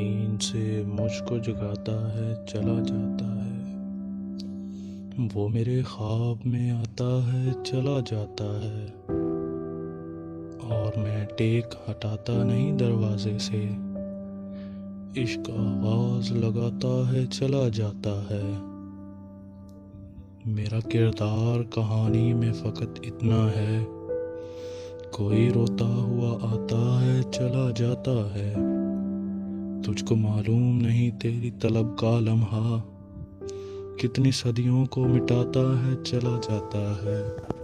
नींद से मुझको जगाता है चला जाता है। वो मेरे ख्वाब में आता है चला जाता है। और मैं टेक हटाता नहीं दरवाजे से, इश्क आवाज लगाता है चला जाता है। मेरा किरदार कहानी में फ़कत इतना है, कोई रोता हुआ आता है चला जाता है। तुझको मालूम नहीं तेरी तलब का लम्हा कितनी सदियों को मिटाता है चला जाता है।